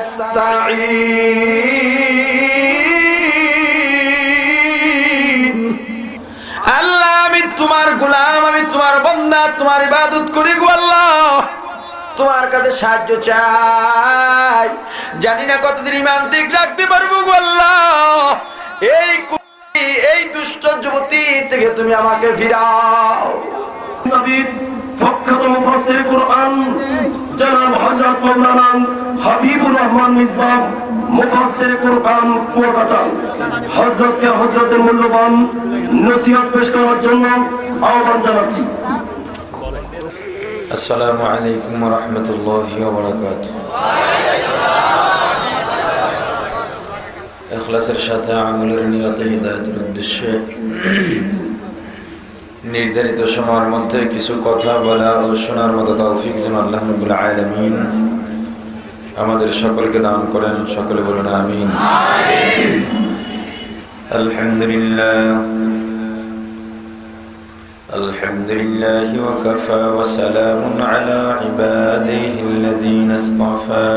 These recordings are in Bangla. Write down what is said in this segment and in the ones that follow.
আস্তাঈন। আল্লাহ আমি তোমার গোলাম, আমি তোমার বান্দা, তোমার ইবাদত করি গো আল্লাহ, তোমার কাছে সাহায্য চাই। জানি না কতদিন ঈমান ঠিক রাখতে পারবো গো আল্লাহ। এই দুষ্ট যুবতী থেকে তুমি আমাকে ফিরাও। নবীর প্রখ্যাত মুফাসসির কুরআন জনাব হযরত মাওলানা হাবিবুর রহমান মিসবাহ মুফাসসির কুরআন কুয়াকাটা হযরতের মূল্যবান নসিহত পেশ করার জন্য আহ্বান জানাচ্ছি। আসসালামু আলাইকুম ওয়া রাহমাতুল্লাহি ওয়া বারাকাতুহু। ইখলাসের সাথে আমলের নিয়তে হিদায়াতের উদ্দেশ্যে নির্ধারিত সময়ের মধ্যে কিছু কথা বলা ও শোনার মতো তৌফিক যেন আল্লাহ রাব্বুল আলামিন আমাদের সকলকে দান করেন। সকলে বলুন আমিন। আলহামদুলিল্লাহ আলহামদুলিল্লাহি ওয়া কাফা ওয়া সালামুন আলা ইবাদিহিল্লাযীনা ইসতাফা।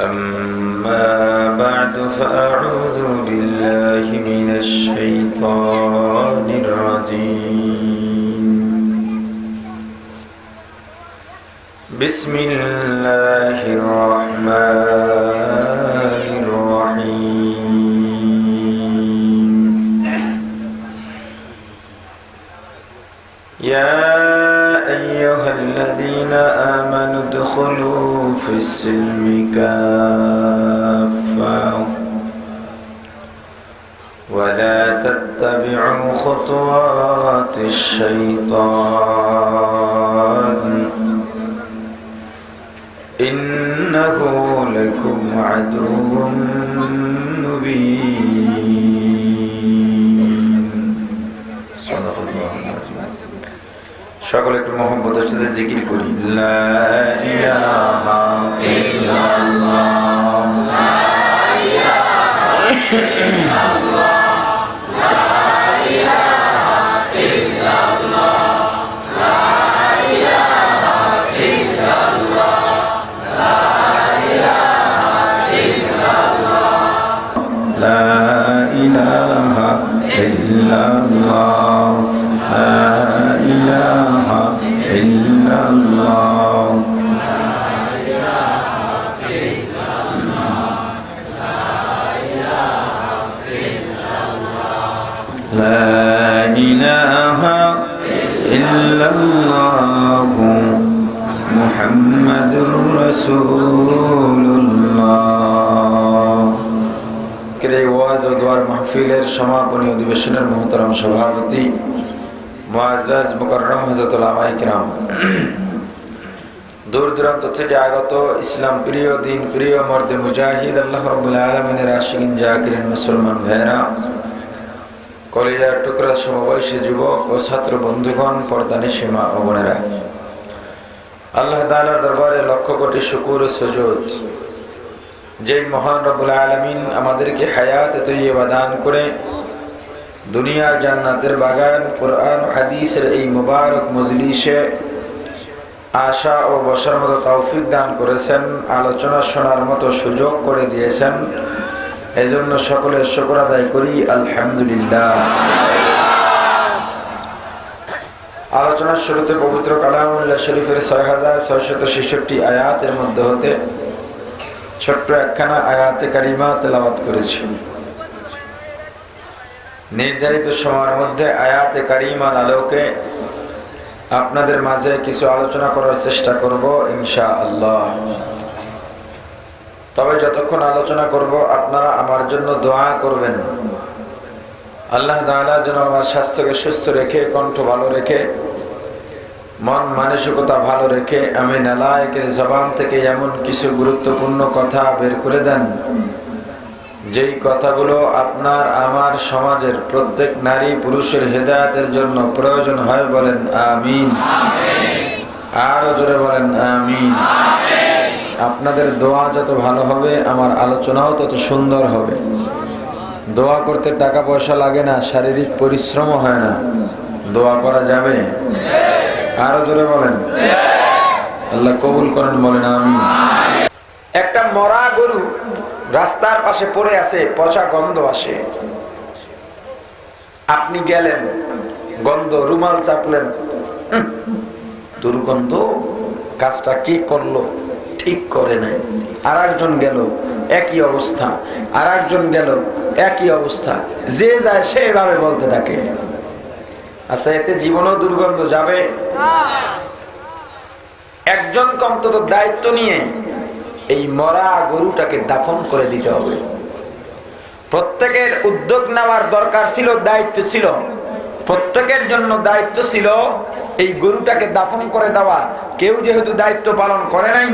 أما بعد فأعوذ بالله من الشيطان الرجيم. بسم الله الرحمن الرحيم. يا أيها الذين آمنوا ادخلوا في السلم كافة ولا تتبعوا خطوات الشيطان إنه لكم عدو مبين. صدق الله العظيم. সকলে একটু মোহাম্মদের সাথে জিকির করি। লা ইলাহা ইল্লাল্লাহ, লা ইলাহা ইল্লাল্লাহ, লা ইলাহা ইল্লাল্লাহ, লা ইলাহা ইল্লাল্লাহ, লা ইলাহা ইল্লাল্লাহ, লা ইলাহা ইল্লাল্লাহ, লা ইলাহা ইল্লাল্লাহ, লা ইলাহা ইল্লাল্লাহ মুহাম্মাদুর রাসূলুল্লাহ। এই ওয়াজ ও দোয়ার মাহফিলের সমাপনী অধিবেশনের মুহতারাম সভাপতি মুআজ্জাজ মুকাররম হযরত উলামায়ে কিরাম, দূর দূরান্ত থেকে আগত ইসলাম প্রিয়, দিন প্রিয়, মর্দে মুজাহিদ, আল্লাহ রাব্বুল আলামিনের আশিকিন জাকিরিন মুসলমান ভাইরা, কলিজার টুকরা সমবয়সী যুবক ও ছাত্র বন্ধুগণ, পর্দানিশী মা ও বোনেরা, আল্লাহ তাআলার দরবারে লক্ষ কোটি শুকর ও সুজুদ। যেই মহান রব্বুল আলামিন আমাদেরকে হায়াতে তৈয়বা দান করে দুনিয়ার জান্নাতের বাগান কোরআন হাদিসের এই মুবারক মজলিসে আসা ও বসার মতো তৌফিক দান করেছেন, আলোচনা শোনার মতো সুযোগ করে দিয়েছেন, এজন্য সকলের শুকর আদায় করি আলহামদুলিল্লাহ। আলোচনার শুরুতে পবিত্র কালামুল্লাহ শরীফের ৬৬৬৬ আয়াতের মধ্যে হতে ছোট্ট একখানা আয়াতে কারিমা তেলাওয়াত করেছি। নির্ধারিত সময়ের মধ্যে আয়াতে কারিমার আলোকে আপনাদের মাঝে কিছু আলোচনা করার চেষ্টা করব ইনশাআল্লাহ। তবে যতক্ষণ আলোচনা করব আপনারা আমার জন্য দোয়া করবেন, আল্লাহ তাআলা যেন আমার স্বাস্থ্যকে সুস্থ রেখে, কণ্ঠ ভালো রেখে, মন মানসিকতা ভালো রেখে আমি নালায়েকের জবান থেকে এমন কিছু গুরুত্বপূর্ণ কথা বের করে দেন যেই কথাগুলো আপনার আমার সমাজের প্রত্যেক নারী পুরুষের হেদায়েতের জন্য প্রয়োজন হয়। বলেন আমিন। আরো জোরে বলেন আমিন। আপনাদের দোয়া যত ভালো হবে আমার আলোচনাও তত সুন্দর হবে। দোয়া করতে টাকা পয়সা লাগে না, শারীরিক পরিশ্রমও হয় না, দোয়া করা যাবে। আরো জোরে বলেন। আল্লাহ কবুল করেন, বলেন আমিন। একটা মরা গরু রাস্তার পাশে পড়ে আছে, পচা গন্ধ আসে, আপনি গেলেন, গন্ধ, রুমাল চাপলেন, দুর্গন্ধ, কাজটা কি করলো, ঠিক করে নাই। আর একজন গেল, একই অবস্থা, আর একজন গেল, একই অবস্থা, যে যায় সেভাবে বলতে থাকে। আচ্ছা, এতে জীবনও দুর্গন্ধ যাবে? একজন অন্তত দায়িত্ব নিয়ে এই মরা গরুটাকে দাফন করে দিতে হবে। প্রত্যেকের উদ্যোগ নেওয়ার দরকার ছিল, দায়িত্ব ছিল, প্রত্যেকের জন্য দায়িত্ব ছিল এই গরুটাকে দাফন করে দেওয়া। কেউ যেহেতু দায়িত্ব পালন করে নাই,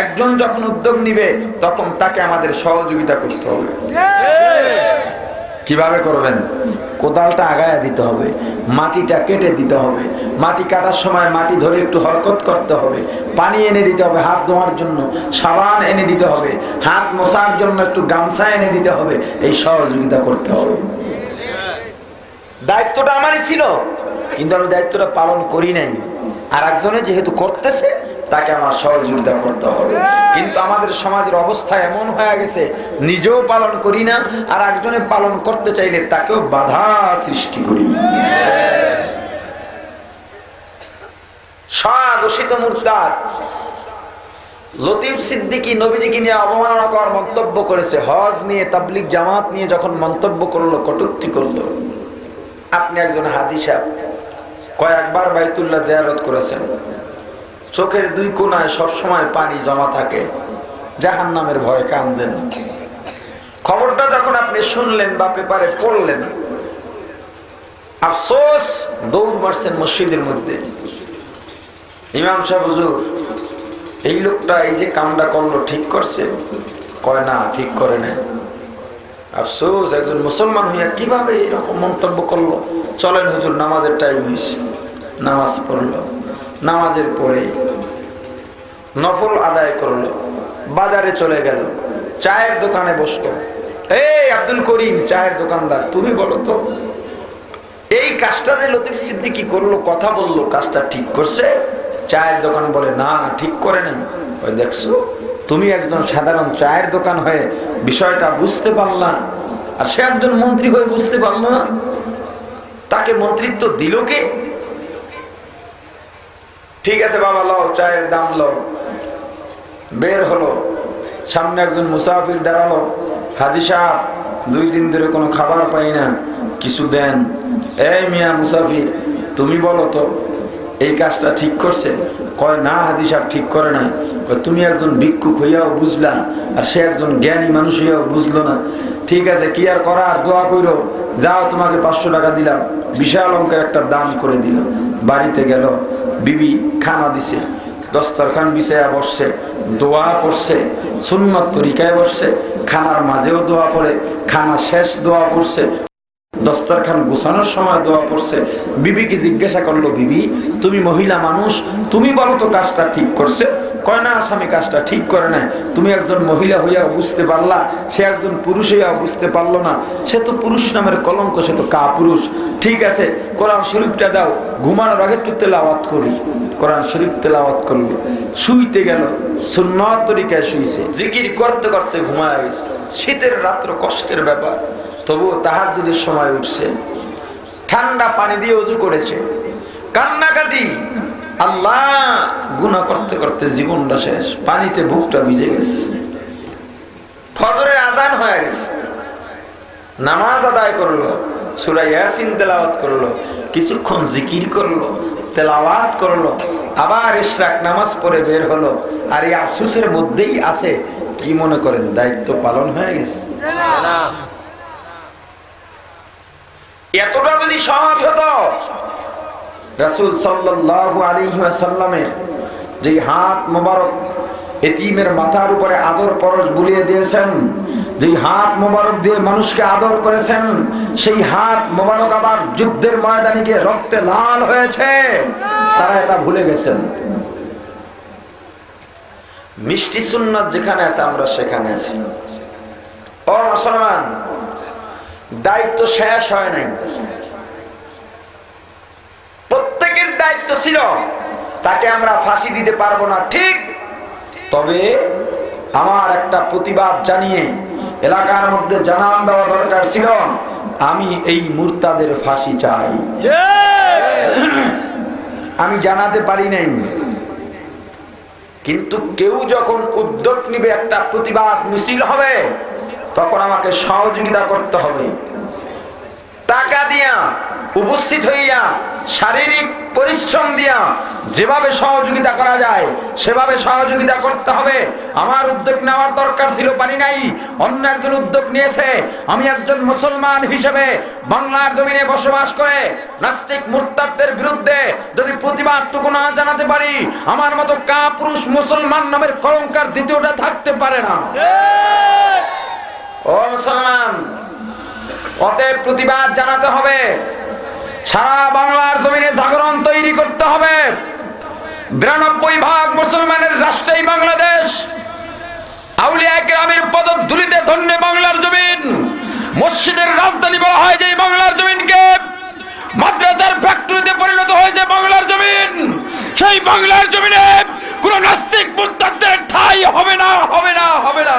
একজন যখন উদ্যোগ নিবে তখন তাকে আমাদের সহযোগিতা করতে হবে। কিভাবে করবেন? কোদালটা আগায়া দিতে হবে, মাটিটা কেটে দিতে হবে, মাটি কাটার সময় মাটি ধরে একটু হরকত করতে হবে, পানি এনে দিতে হবে হাত ধোয়ার জন্য, সাবান এনে দিতে হবে, হাত মোছার জন্য একটু গামছা এনে দিতে হবে, এই সহযোগিতা করতে হবে। দায়িত্বটা আমারই ছিল, কিন্তু আমি দায়িত্বটা পালন করি নাই। আর একজনে যেহেতু করতেছে, তাকে আমার সহযোগিতা করতে হবে। কিন্তু আমাদের সমাজের অবস্থা এমন হয়ে গেছে, নিজেও পালন করি না, আর একজনে পালন করতে চাইলে তাকেও বাধা সৃষ্টি করি। স্বঘোষিত মুরতাদ লতিফ সিদ্দিকী নবীজিকে নিয়ে অবমাননাকর মন্তব্য করেছে। হজ নিয়ে, তাবলিগ জামাত নিয়ে যখন মন্তব্য করলো, কটূক্তি করলো। আপনি একজন হাজী সাহেব, কয়েকবার বাইতুল্লাহ জিয়ারত করেছেন, চোখের দুই কোণায় সবসময় পানি জমা থাকে, জাহান্নামের ভয়ে কাঁদেন। খবরটা যখন আপনি শুনলেন বা পেপারে পড়লেন, আফসোস, দৌড় মারছেন মসজিদের মধ্যে। ইমাম সাহেব, হুজুর, এই লোকটা এই যে কামটা করলো ঠিক করছে? কয় না, ঠিক করে না। আফসোস, একজন মুসলমান হইয়া কিভাবে এরকম মন্তব্য করলো। চলেন হুজুর, নামাজের টাইম হয়েছে। নামাজ পড়লো, নামাজের পরে নফল আদায় করলো, বাজারে চলে গেল, চায়ের দোকানে বসলো। এই আব্দুল করিম, চায়ের দোকানদার, তুমি বলো তো, এই কাজটা যে লতিফ সিদ্দিকী করলো, কথা বললো, কাজটা ঠিক করছে? চায়ের দোকান বলে না, ঠিক করে নাই। দেখছো, তুমি একজন সাধারণ চায়ের দোকান হয়ে বিষয়টা বুঝতে পারলা, আর সে একজন মন্ত্রী হয়ে বুঝতে পারলো না। তাকে মন্ত্রিত্ব দিল কে? ঠিক আছে বাবা, লও, চায়ের দাম লও। বের হলো, সামনে একজন মুসাফির দাঁড়ালো। হাজী সাহেব, 2 দিন ধরে কোনো খাবার পাই না, কিছু দেন। এই মিয়া মুসাফির, তুমি বলো তো, এই কাজটা ঠিক করছে? কয় না হাজী সাহেব, ঠিক করে নাই। তুমি একজন ভিক্ষুক হইয়াও বুঝলা, আর সে একজন জ্ঞানী মানুষ হইয়াও বুঝলো না। ঠিক আছে, কি আর করার, দোয়া কইরো, যাও, তোমাকে 500 টাকা দিলাম। বিশাল অঙ্কের একটা দান করে দিল। বাড়িতে গেল, বিবি খানা দিছে, দস্তরখান বিছায়া বসছে, দোয়া পড়ছে, সুন্নত তরিকায় বসছে, খানার মাঝেও দোয়া পড়ে, খানা শেষ দোয়া পড়ছে, দস্তরখান গুছানোর সময় দোয়া পড়ছে। বিবিকে জিজ্ঞাসা করলো, বিবি, তুমি মহিলা মানুষ, তুমি বলো তো কাজটা ঠিক করছে? কয় না স্বামী, কাজটা ঠিক করে নাই। তুমি একজন মহিলা হইয়া বুঝতে পারলা, সে একজন পুরুষ হইয়া বুঝতে পারলো না। সে তো পুরুষ নামের কলঙ্ক, সে তো কাপুরুষ। ঠিক আছে, কোরআন শরীফটা দাও, ঘুমানোর আগে একটু তেলাওয়াত করি। কোরআন শরীফ তেলাওয়াত করলো, শুইতে গেল, সুন্নত তরিকায় শুইছে, জিকির করতে করতে ঘুমায় গেছে। শীতের রাত্র, কষ্টের ব্যাপার, তবুও তাহাজ্জুদের সময় উঠছে, ঠান্ডা পানি দিয়ে ওযু করেছে, কান্নাকাটি, আল্লাহ, গুনাহ করতে করতে জীবনটা শেষ, পানিতে বুকটা ভিজে গেছে। ফজরের আজান হয়ে গেছে, নামাজ আদায় করলো, সূরা ইয়াসিন তেলাওয়াত করলো, কিছুক্ষণ জিকির করলো, তেলাওয়াত করলো, আবার ইশরাক নামাজ পড়ে বের হলো। আর এই আফসোসের মধ্যেই আছে, কি মনে করেন দায়িত্ব পালন হয়ে গেছে? এতটা যদি সহজ হতো, রাসূল সাল্লাল্লাহু আলাইহি ওয়াসাল্লামের যে হাত মোবারক এতিমের মাথার উপরে আদর পরশ বুলিয়ে দিয়েছেন, যে হাত মোবারক দিয়ে মানুষকে আদর করেছেন, সেই হাত মোবারক আবার যুদ্ধের ময়দানে গিয়ে রক্তে লাল হয়েছে, তারা এটা ভুলে গেছেন। মিষ্টি সুন্নাত যেখানে আছে, আমরা সেখানে আছি। ও মুসলমান, দায়িত্ব শেষ হয় নাই। প্রত্যেকের দায়িত্ব ছিল তাকে আমরা ফাঁসি দিতে পারবো না, ঠিক। তবে আমার একটা প্রতিবাদ জানিয়ে এলাকার মধ্যে জানান দেওয়া দরকার ছিল, আমি এই মুরতাদের ফাঁসি চাই। আমি জানাতে পারি নাই, কিন্তু কেউ যখন উদ্যোগ নিবে, একটা প্রতিবাদ মিছিল হবে, তখন আমাকে সহযোগিতা করতে হবে। টাকা দিয়া, উপস্থিত হইয়া, শারীরিক পরিশ্রম দিয়া যেভাবে সহযোগিতা করা যায় সেভাবে সহযোগিতা করতে হবে। আমার উদ্যোগ নেওয়ার দরকার ছিল, পারি নাই, অন্য একজন উদ্যোগ নিয়েছে। আমি একজন মুসলমান হিসেবে বাংলার জমিনে বসবাস করে নাস্তিক মুরতাদদের বিরুদ্ধে যদি প্রতিবাদটুকু না জানাতে পারি, আমার মতো কাপুরুষ মুসলমান নামের কলঙ্কার দ্বিতীয়টা থাকতে পারে না। ও মুসলমান, অতএব প্রতিবাদ জানাতে হবে, সারা বাংলার জমিনে জাগরণ তৈরি করতে হবে। 92% মুসলমানের রাষ্ট্রেই বাংলাদেশ। আউলিয়া কেরামের পদধূলিতে ধন্য বাংলার জমিন। মসজিদের রাজধানী বলা হয় যে বাংলার জমিনকে, মাদ্রাসার ফ্যাক্টরিতে পরিণত হয়েছে বাংলার জমিন। সেই বাংলার জমিনে কোন নাস্তিক মুরতাদদের ঠাঁই হবে না, হবে না, হবে না।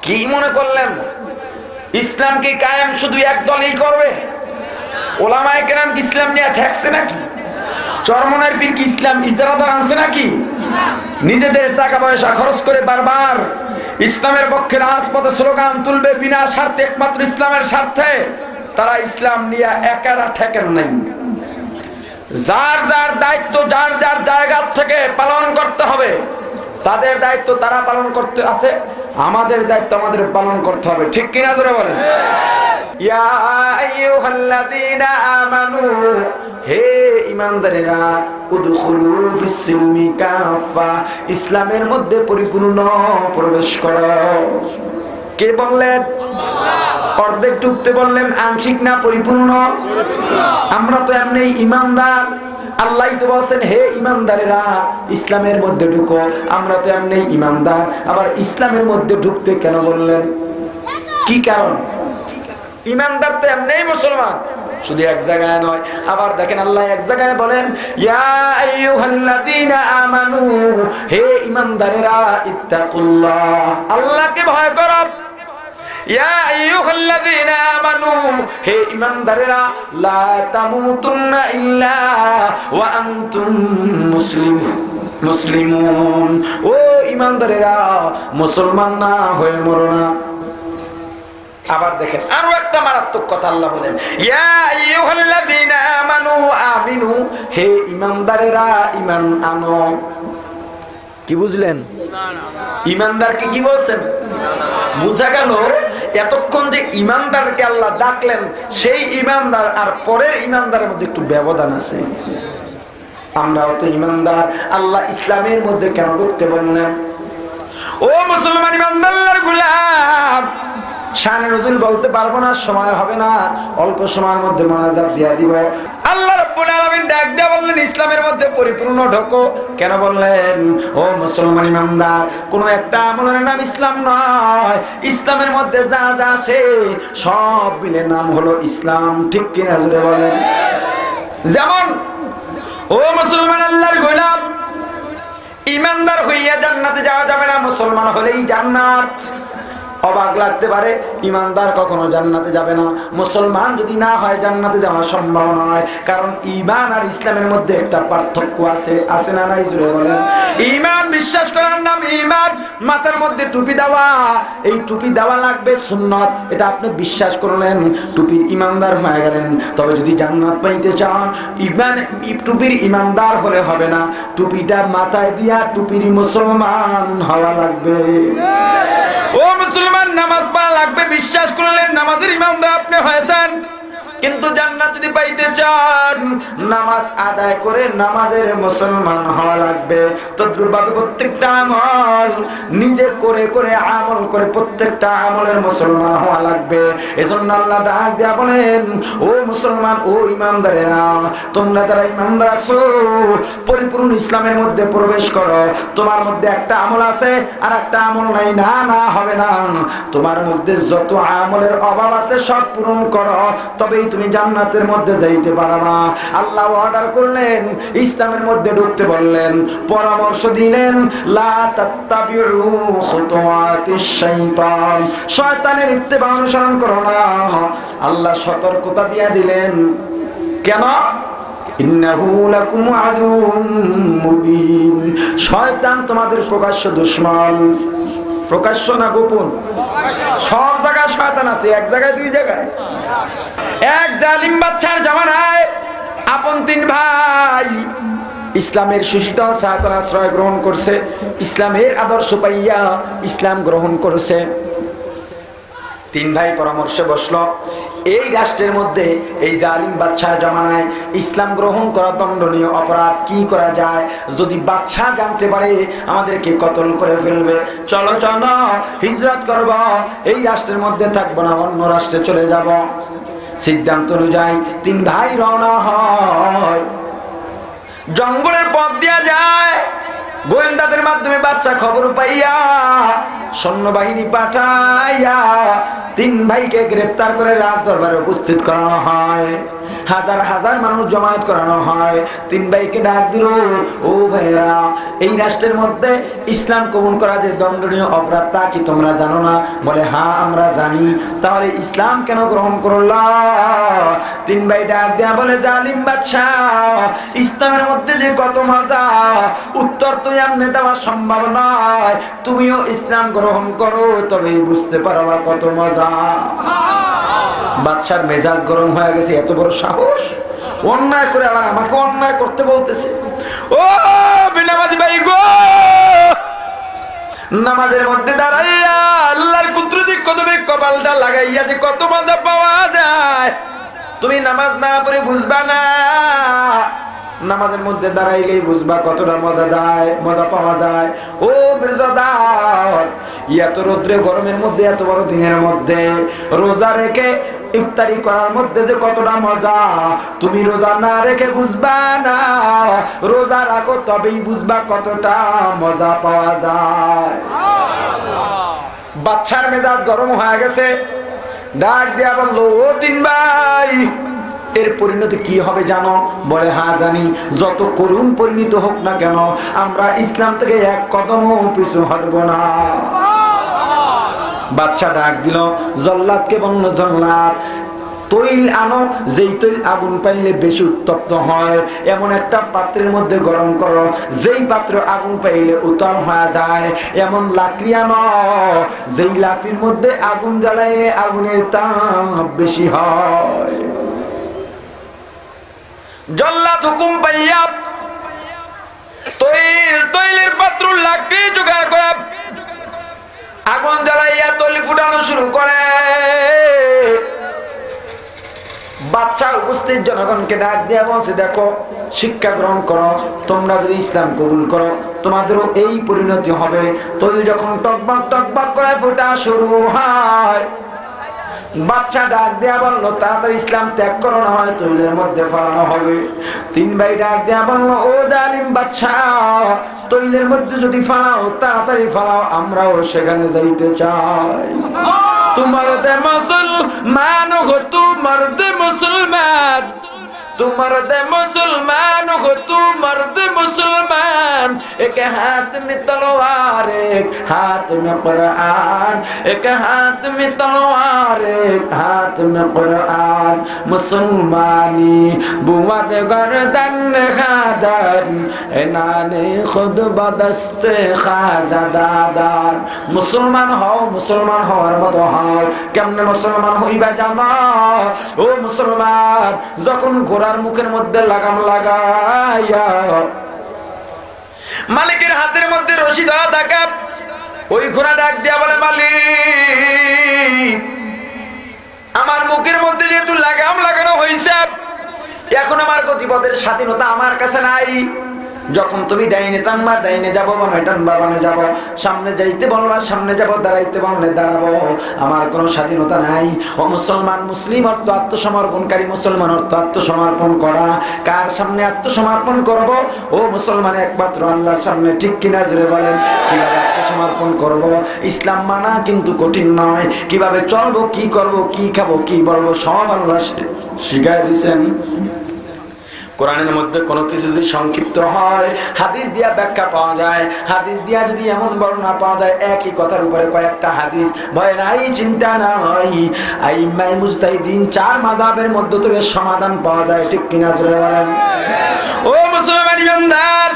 কি মনে করলেন ইসলামকে কায়েম শুধু এক দলই করবে? ওলামায়ে কেরাম কি ইসলাম নিয়ে ঠেকছে নাকি? চরমনের পীর কি ইসলাম ইজারাদার আনছে নাকি? নিজেদের টাকা পয়সা খরচ করে বারবার ইসলামের পক্ষে রাজপথে স্লোগান তুলবে বিনা স্বার্থে, একমাত্র ইসলামের স্বার্থে। তারা ইসলাম নিয়ে একারা ঠেকেন নাই। যার যার দায়িত্ব যার যার জায়গা থেকে পালন করতে হবে। তাদের দায়িত্ব তারা পালন করতে আছে, আমাদের দায়িত্ব আমাদের পালন করতে হবে, ঠিক কিনা জোরে বলেন? ইয়া আইয়ুহাল্লাযীনা আমানু, হে ঈমানদারেরা, উদখুলু ফিস-সিলমি কাফা, ইসলামের মধ্যে পরিপূর্ণ প্রবেশ করো। কে বললেন? অর্ধেক ঢুকতে বললেন, আংশিক না পরিপূর্ণ? আমরা তো এমনি ঈমানদার। আল্লাহ তো বলছেন, হে ঈমানদারেরা ইসলামের মধ্যে ঢুকো। আমরা তো এমনি ঈমানদার, আবার ইসলামের মধ্যে ঢুকতে কেন বললেন? কি কারণ? ঈমানদার তো এমনি মুসলমান, শুধু এক জায়গায় নয়। আবার দেখেন আল্লাহ এক জায়গায় বলেন, ইয়া আইয়ুহাল্লাযীনা আমানু, হে ঈমানদারেরা, ইত্তাকুল্লাহ, আল্লাহকে ভয় করো। ইয়া আইয়ুহাল্লাযীনা আমানু, হে ঈমানদারেরা, লা তামুতুন্না ইল্লা ওয়া আনতুম মুসলিমুন, ও ঈমানদারেরা মুসলমান না হয়ে মরো না। আবার দেখেন আরো একটা মারাত্মক কথা আল্লাহ বলেন, ইয়া আইয়ুহাল্লাযীনা আমানু আমিনু, হে ঈমানদারেরা ঈমান আনো। কি বুঝলেন? ঈমানদারকে কি বলছেন? বুঝা গেল এতক্ষণ যে ঈমানদারকে আল্লাহ ডাকলেন, সেই ঈমানদার আর পরের ঈমানদারের মধ্যে একটু ব্যবধান আছে। আমরাও তো ঈমানদার, আল্লাহ ইসলামের মধ্যে কেন ঢুকতে বললেন? ও মুসলমান ঈমানদারের গোলাম, শানে নজুল বলতে পারবো না, সময় হবে না, অল্প সময়ের মধ্যে মোনাজাত দিয়া দিব। আল্লাহ রাব্বুল আলামিন ডাক দিয়ে বললেন, ইসলামের মধ্যে পরিপূর্ণ ঢোকো। কেন বললেন? ও মুসলমান ঈমানদার, কোন একটা আমলের নাম ইসলাম নয়। ইসলামের মধ্যে যা যা আছে সব মিলে নাম হলো ইসলাম, ঠিক কিনা জোরে বলেন? যেমন ও মুসলমান আল্লাহর গোলাম, ঈমানদার হইয়া জান্নাতে যাওয়া যাবে না, মুসলমান হলেই জান্নাত। অবাক লাগতে পারে, ঈমানদার কখনো জান্নাতে যাবে না, মুসলমান যদি না হয় জান্নাতে যাওয়া সম্ভব নয়। কারণ ঈমান আর ইসলামের মধ্যে একটা পার্থক্য আছে, আছে না নাই জোরে বলেন? ঈমান বিশ্বাস করার নাম ঈমান, মাথার মধ্যে টুপি দেওয়া, এই টুপি দেওয়া লাগবে সুন্নাত, এটা আপনি বিশ্বাস করলেন, টুপির ঈমানদার হয়ে গেলেন। তবে যদি জান্নাত পাইতে চান, ঈমান টুপির ঈমানদার হলে হবে না, টুপিটা মাথায় দিয়া টুপির মুসলমান হওয়া লাগবে। ও মুসলমান, নামাজ পড়া লাগবে, বিশ্বাস করলেন নামাজের ইমামদার আপনি হয়েছেন। কিন্তু জান্নাত যদি পাইতে চান, নামাজ আদায় করে নামাজের মুসলমান হওয়া লাগবে। তদ্রুপভাবে প্রত্যেকটা আমল নিজে করে করে আমল করে প্রত্যেকটা আমলের মুসলমান হওয়া লাগবে। এজন্য আল্লাহ ডাক দেয়া বলেন, ও মুসলমান, ও ঈমানদারেরা, তোমরা যারা ঈমানদার আছো পরিপূর্ণ ইসলামের মধ্যে প্রবেশ করো। তোমার মধ্যে একটা আমল আছে আর একটা আমল নাই, না না হবে না। তোমার মধ্যে যত আমলের অভাব আছে সব পূরণ করো, তবেই তুমি জান্নাতের মধ্যে যাইতে পারবা। আল্লাহ অর্ডার করলেন, ইসলামের মধ্যে ঢুকতে বললেন, পরামর্শ দিলেন, লা তাত্তাবিউ খুতুওয়াতিশ শাইতান, শয়তানের ইত্তেবা অনুসরণ করো না। আল্লাহ সতর্কতা দিয়ে দিলেন, কেন? ইন্নাহু লাকুম আদুউম মুবিন, শয়তান তোমাদের প্রকাশ্য দুশমন। প্রকাশ্য না গোপন? সব জায়গায় শয়তান আছে, এক জায়গায় দুই জায়গায়। এক জালিম বাদশার জামানায় আপন তিন ভাই ইসলামের সুশীতল ছায়াতল আশ্রয় গ্রহণ করছে, ইসলামের আদর্শ পাইয়া ইসলাম গ্রহণ করেছে। তিন ভাই পরামর্শে বসলো, এই রাষ্ট্রের মধ্যে এই জালিম বাদশার জামানায় ইসলাম গ্রহণ করা দণ্ডনীয় অপরাধ, কি করা যায়? যদি বাদশা জানতে পারে আমাদেরকে কতল করে ফেলবে। চলো চলো হিজরত করব, এই রাষ্ট্রের মধ্যে থাকবো না, অন্য রাষ্ট্রে চলে যাব। সিদ্ধান্ত অনুযায়ী তিন ভাই রওনা হয়, জঙ্গলের পথ দিয়া যায়। গোয়েন্দাদের মাধ্যমে বাচ্চা খবর পাইয়া সৈন্যবাহিনী পাঠাইয়া তিন ভাইকে গ্রেফতার করে রাজ দরবারে উপস্থিত করানো হয়। হাজার হাজার মানুষ জমায়েত করানো হয়। তিন ভাইকে ডাক দিল, ও ভাইরা, এই রাষ্ট্রের মধ্যে ইসলাম কবুল করা যে দণ্ডনীয় অপরাধ, তা কি তোমরা জানো না? বলে, হ্যাঁ আমরা জানি। তাহলে ইসলাম কেন গ্রহণ করলা? তিন ভাই ডাক দেয়া বলে, জালিম বাদশাহ, ইসলামের মধ্যে যে কত মজা, উত্তর তো এমনি দেওয়া সম্ভব নয়। তুমিও ইসলাম গ্রহণ করো, তবেই বুঝতে পারবা কত মজা। বাদশার মেজাজ গরম হয়ে গেছে, এত বড় সাহস, অন্যায় করে আবার আমাকে অন্যায় করতে বলতেছে। ও বেনামাজি ভাই গো, নামাজের মধ্যে দাঁড়াইয়া আল্লাহর কুদরতি কদমে কপালটা লাগাইয়া যে কত মজা পাওয়া যায়, তুমি নামাজ না পড়ে বুঝবা না। নামাজের মধ্যে দাঁড়াইলেই বুঝবা কতটা মজা পাওয়া যায়। ও মির্জাদার, এত রৌদ্রে গরমের মধ্যে, এত বড় দিনের মধ্যে রোজা রেখে ইফতারি করার মধ্যে যে কতটা মজা, তুমি রোজা না রেখে বুঝবা না, রোজা রাখো তবেই বুঝবা কতটা মজা পাওয়া যায়। বাদশার মেজাজ গরম হয়ে গেছে, ডাক দিয়া বলল, ও তিন ভাই, এর পরিণতি কি হবে জানো? বলে, হ্যাঁ জানি। যত করুণ পরিণত হোক না কেন, আমরা ইসলাম থেকে এক কদমও পিছু হটব না। বাচ্চা ডাক দিল, জল্লাদকে বলল, জল্লাদ, তৈল আনো, যেই তৈল আগুন পাইলে বেশি উত্তপ্ত হয়, এমন একটা পাত্রের মধ্যে গরম করো, যেই পাত্র আগুন পাইলে উত্তল হয়ে যায়, এমন লাকড়ি আনো, যেই লাকড়ির মধ্যে আগুন জ্বালাইলে আগুনের তাপ বেশি হয়। জল্লাদ হুকুম পাইয়া তৈলের পাত্র লাকড়ি জোগাড় করে আগুন জ্বালাইয়া তৈল ফুটানো শুরু করে। বাচ্চা উপস্থিত জনগণকে ডাক দিয়া বলছে, দেখো, শিক্ষা গ্রহণ করো, তোমরা যদি ইসলাম কবুল করো তোমাদেরও এই পরিণতি হবে। তৈল যখন টকবক টকবক করে ফোটা শুরু হয়, বাচ্চা ডাক দেয়া বললো, তাড়াতাড়ি ইসলাম ত্যাগ করো, না হয় তৈলের মধ্যে ফেলানো হবে। তিন ভাই ডাক দেয়া বললো, ও জালিম বাদশাহ, তৈলের মধ্যে যদি ফালাও, তাড়াতাড়ি ফালাও, আমরাও সেখানে যাইতে চাই। তোমার দে মুসলমান হো, তোমার দে মুসলমান, তোমার দে মুসলমান হো, তোমার দে মুসলমান, एक हाथ में तलवार, एक हाथ में कुरान, एक हाथ में तलवार, एक हाथ में कुरान। मुसलमानी बुआद गर्दन खादर, एनाने खुद बदस्ते खाजादादार। मुसलमान हওয়ার মতো হও। কেমনে মুসলমান হইবা জানো? ও মুসলমান, যখন ঘোড়ার মুখের মধ্যে লাগাম লাগাইয়া মালিকের হাতের মধ্যে রশি ধরা থাকে, ওই ঘোড়া ডাক দিয়া বলে, মালিক, আমার মুখের মধ্যে যেহেতু লাগাম লাগানো হয়েছে, এখন আমার গতিপথের স্বাধীনতা আমার কাছে নাই। যখন তুমি ডাইনে টানবা ডাইনে যাব, বামে টানবা বামে যাব, সামনে যাইতে বলবা সামনে যাব, দাঁড়াইতে বললে দাঁড়াবো। আমার কোনো স্বাধীনতা নাই। ও মুসলমান, মুসলিম অর্থ আত্মসমর্পণকারী, মুসলমান অর্থ আত্মসমর্পণ করা। কার সামনে আত্মসমর্পণ করব? ও মুসলমান, একমাত্র আল্লাহর সামনে। ঠিক কিনা জোরে বলেন। কিভাবে আত্মসমর্পণ করব? ইসলাম মানা কিন্তু কঠিন নয়। কিভাবে চলবো, কি করব, কি খাবো, কি বলবো, সব আল্লাহ শিখাই দিয়েছেন। কোরআনের মধ্যে কোনো কিছু যদি সংক্ষিপ্ত হয়, হাদিস দিয়া ব্যাখ্যা পাওয়া যায়। হাদিস দিয়া যদি এমন বর্ণনা পাওয়া যায়, একই কথার উপরে কয়েকটা হাদিস, ভয় নাই, চিন্তা নাই। আইম্মায়ে মুজতাহিদিন, 4 মাযহাবের মধ্য থেকে সমাধান পাওয়া যায়। ঠিক কিনা জোরে বলেন। ও মুসলমান ইমানদার,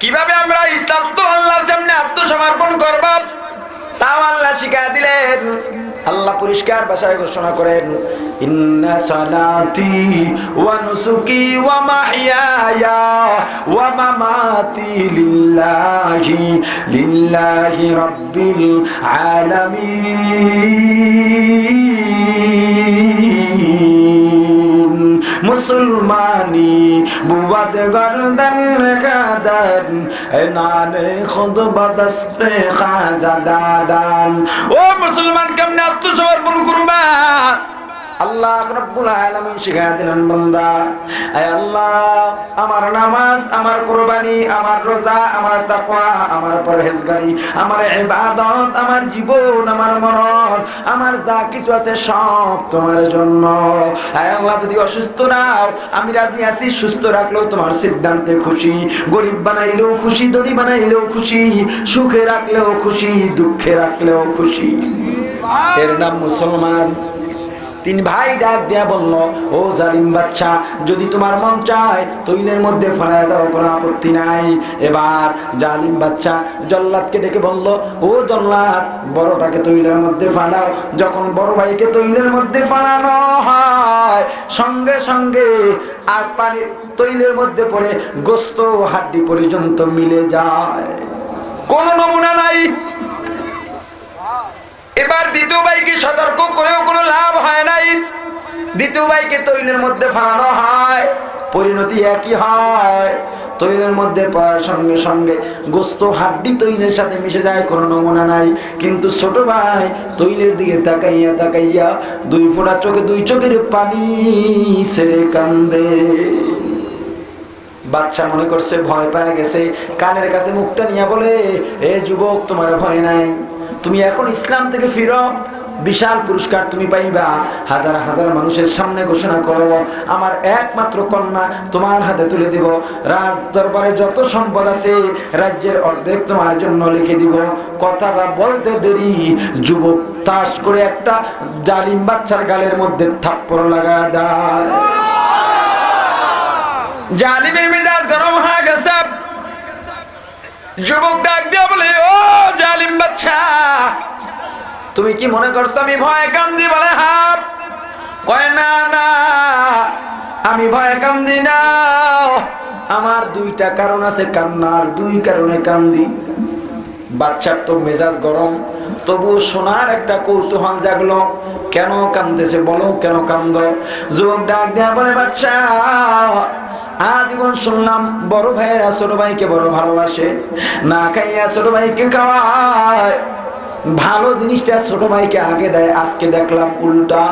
কিভাবে আমরা ইসলাম তো আল্লাহর সামনে আত্মসমর্পণ করব, তাও আল্লাহ শিখাই দিলেন। আল্লাহ পরিষ্কার ভাষায় ঘোষণা করেন, ইন্না সালাতি ওয়া নুসুকি ওয়া মাহইয়ায়া ওয়া মামাতি লিল্লাহি রাব্বিল আলামিন। মুসলমানি বুয়াদ গর্দন খাদান নানে খুদ বদস্তে খাজাদান। ও মুসলমান, কেমনে আত্মসমর্পণ করবা? আল্লাহ রাব্বুল আলামিন শিখায় দিলেন, বান্দা, আয় আল্লাহ, আমার নামাজ, আমার কুরবানি, আমার রোজা, আমার তাকওয়া, আমার পরহেজগারি, আমার ইবাদত, আমার জীবন, আমার মরণ, আমার যা কিছু আছে সব তোমার জন্য। আয় আল্লাহ, যদি অসুস্থ নাও আমি রাজি আছি, সুস্থ রাখলেও তোমার সিদ্ধান্তে খুশি, গরিব বানাইলেও খুশি, ধনী বানাইলেও খুশি, সুখে রাখলেও খুশি, দুঃখে রাখলেও খুশি। এর নাম মুসলমান। 3 ভাই ডাক দিয়া বলল, ও জালিম বাদশা, যদি তোমার মন চায় তৈলের মধ্যে ফালায় দাও, কোনো আপত্তি নাই। এবার জালিম বাদশা জল্লাদকে ডেকে বলল, ও জল্লাদ, বড়টাকে তৈলের মধ্যে ফালাও। যখন বড় ভাইকে তৈলের মধ্যে ফালানো হয়, সঙ্গে সঙ্গে আর পানি তৈলের মধ্যে পড়ে গোস্ত হাড্ডি পর্যন্ত মিলে যায়, কোনো নমুনা নাই। এবার দ্বিতীয় ভাইকে সতর্ক করেও কোনো লাভ হয় নাই। দ্বিতীয় ভাইকে তৈলের মধ্যে ফালানো হয়, পরিণতি একই হয়। তৈলের মধ্যে পড়ার সঙ্গে সঙ্গে গোস্ত হাড্ডি তৈলের সাথে মিশে যায়, কোনো নমুনা নাই। কিন্তু ছোট ভাই তৈলের দিকে তাকাইয়া তাকাইয়া 2 ফোঁটা চোখে 2 চোখের পানি ছেড়ে কান্দে। বাচ্চা মনে করছে ভয় পেয়ে গেছে, কানের কাছে মুখটা নিয়ে বলে, এ যুবক, তোমার ভয় নাই, তুমি এখন ইসলাম থেকে ফিরো, বিশাল পুরস্কার তুমি পাইবা। হাজার হাজার মানুষের সামনে ঘোষণা করো, আমার একমাত্র কন্যা তোমার হাতে তুলে দিব। রাজ দরবারে যত সম্পদ আছে রাজ্যের অর্ধেক তোমার জন্য লিখে দিব। কথাটা বলতে দেরি, যুবক তাস করে একটা জালিম বাচ্চার গালের মধ্যে থাপ্পড় লাগা দেয়। জালিমের মেজাজ গরম হয়ে গেছে। যুবক ডাক দিয়া বলে, ও জালিম বাচ্চা, তুমি কি মনে করছো আমি ভয় কান্দি? বলে, হ্যাঁ। কয়, না না, আমি ভয় কান্দি না, আমার 2টা কারণ আছে কান্নার, 2 কারণে কান্দি। বাচ্চার তো মেজাজ গরম, তবুও শোনার একটা কৌতূহল জাগলো, কেন কান্দেছে বলো, কেন কান্দ? যুবক ডাক দেয়া বলে, বাচ্চা, আজীবন শুনলাম বড় ভাইয়েরা ছোট ভাইকে বড় ভালোবাসে, না খাইয়া ছোট ভাইকে খাওয়ায়, ভালো জিনিসটা ছোট ভাইকে আগে দেয়, আজকে দেখলাম উল্টা।